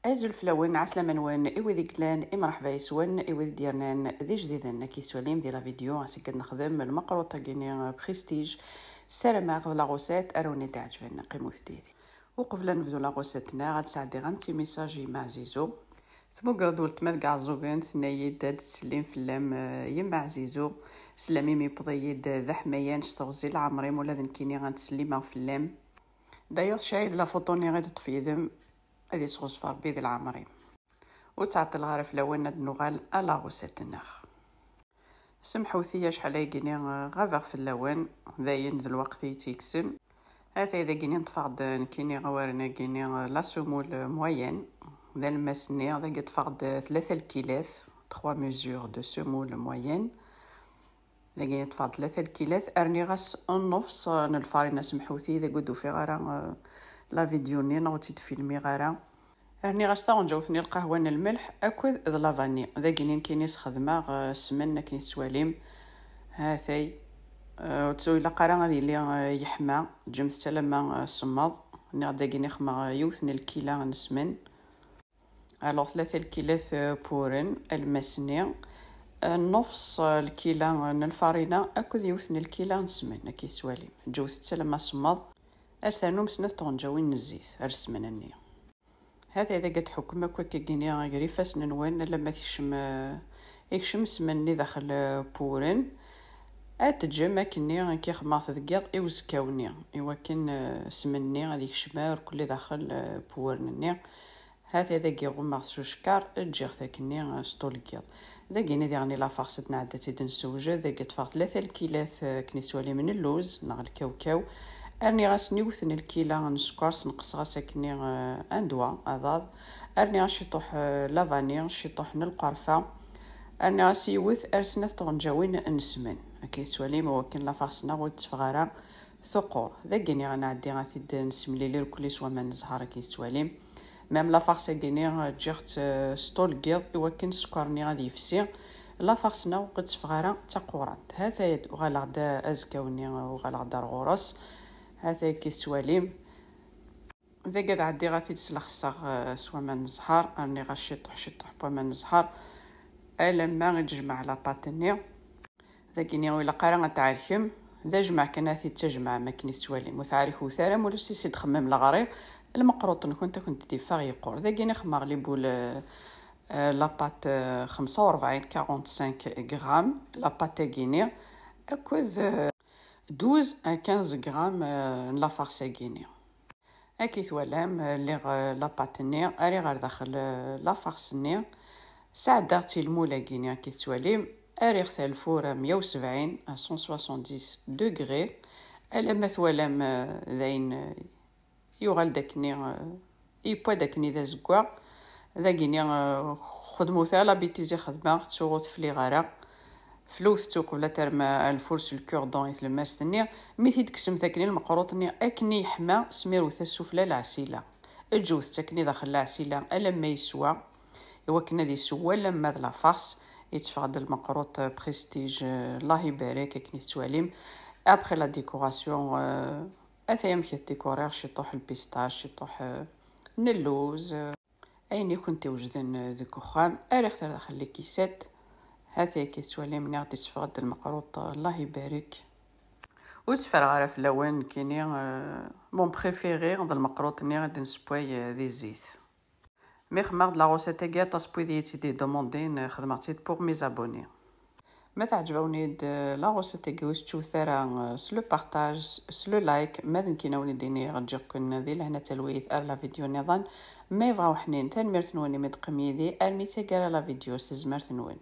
ازول فلاون عسلامة نوان إيوي ذي كلان مرحبا يسوان إيوي ديالنا ذي جديدا كيسواليم ديال لا فيديو عساك نخدم المقروطة كيني بريستيج سلامة لاغوسيت اروني تعجبنا قيمو ثديدي. وقبل نبدو لاغوسيتنا غاد ساعدي غنتي ميساجي مع زيزو ثمو قردولت ماد كاع زوغين ثنايد داد تسليم فلام يما عزيزو سلامي ميبضيد ذا حميان شتغزي العمري مولا ذن كيني غنتسليم فلام دايوغ شايد لا فوطوني غير تطفيدم هذه صوص فار بيد العمري وتعطي الغرف لونا دنوغال الا غوسيتناخ سمحوا ثيا شحال يجيني غافغ في اللون داين دلوقت تيكسن هذا اذا جيني نتفقد نكيني غوارنا جيني لا سمول موين ذا المسني هذا قد فقد 3 الكيلاث 3 ميزور دو سمول موين ذا جيني تفقد 3 الكيلاث ارني غاس النص الفارينه سمحوا ثي اذا قدو في غرا لا فيديو ني نوتي فيلمي غارا راني غاستا ونجوثني القهوه الملح اكد لا فاني ذا كينين كيني خدمه سمن كاين سواليم هاثي وتسوي لا قرا غادي لي يحمى جمت حتى لما صمد ني غدا كيني خما يوثني الكيلا نسمن الوغ 3 الكيلاث بورن المسني نص الكيلا الفارينه اكد يوثني الكيلا نسمن كي سواليم جوث حتى لما صمد استنوم سنه طونجاوين نزيت رسمنني هذا اذا قد حكم هكا كيني غير فاس نوان لما يكشم سمني داخل بورن اتجمع كني كيخما تذكيض ايوزكاوني ايوا كان سمني غادي يكشمار كل داخل بورنني هذا اذا كيغما شكار تجي ثاكني ستولكيض ذا كيني ديغني لا فارس نعدتي دنسوجه ذا قد فاق 3 الكيلاث كنيسوالي من اللوز نغ الكاوكاو ارني غاس نيوثن الكيلا نسكر نقص غاس كني اندوا اضاد ارني غاش يطوح لافاني شيطوح القرفه ارني غاس يوث ارسنا طونجاوين نسمن كيتوالي ما كاين لا فاسنا وتفغارا ثقور ذا كيني غنعدي غاتي نسملي لي كل سوا ما نزهر كيتوالي ميم لا فارسا كيني جيت ستولكيض ايوا كاين سكرني غادي يفسي لا فارسنا وقد تفغارا تقورانت هذا غالغدا ازكاوني وغالغدا غورس هذا كيتواليم ذا قد عدي غادي تسلخصغ سوا ما نزهر راني غاشيطح بوا ما نزهر لما غتجمع لا باتني ذا كيني ولا قرا غتعرفم ذا جمع كناتي تجمع ما كني تواليم وتعرف وثاره مولا سيسي تخمم لغريق المقروط كنت دي فاغ يقور ذا كيني خماغ لي بول لا بات 45 غرام لا بات كيني اكوز 12 à 15 غرام لا فارسا كيني هاكي ثوالام لي لا باتني اري غير داخل لا فارسني ساعه دارتي المولا كيني كي تواليم اري غث الفور 170 170 دوغري الا ثوالام ذاين يوغال داكني يبوا داكني ذا زكوا ذا كيني خدمو ثا لا بيتيزي خدمه تشوغوت في لي غارا فلوث توك ولا ترمى الفرس الكوردون يثل ماستني ميثي تكسم ثاكني المقروطني اكني حما سميرو ثا السفلى العسيله الجوث تاكني داخل العسيله الا ما يسوى ايوا كنا دي سوا لما لا فاس يتفقد المقروط بريستيج الله يبارك كني تواليم ابري لا ديكوراسيون اثيام كي ديكورير شي طوح البيستاش شي طوح نلوز ايني كنت وجدن ذيك خام اريخ داخل لي كيسات هذا كيتوالي من غادي تفقد المقروط الله يبارك وتفرغ على في اللون كيني مون بريفيري عند المقروط ني غادي نسبوي ذي زيت مي خمارد لا روسيت كاع تاسبوي ديتي دي دوموندين خدمتي بور مي زابوني ما تعجبوني لا روسيت كاع تشوف ثرا سلو بارطاج سلو لايك ماذا كيناوني ديني غتجيكم ذي لهنا تلويث لا فيديو نظام ما يبغاو حنين تنمرت نوني مدقمي ذي ارمي تاكا لا فيديو استزمرت نون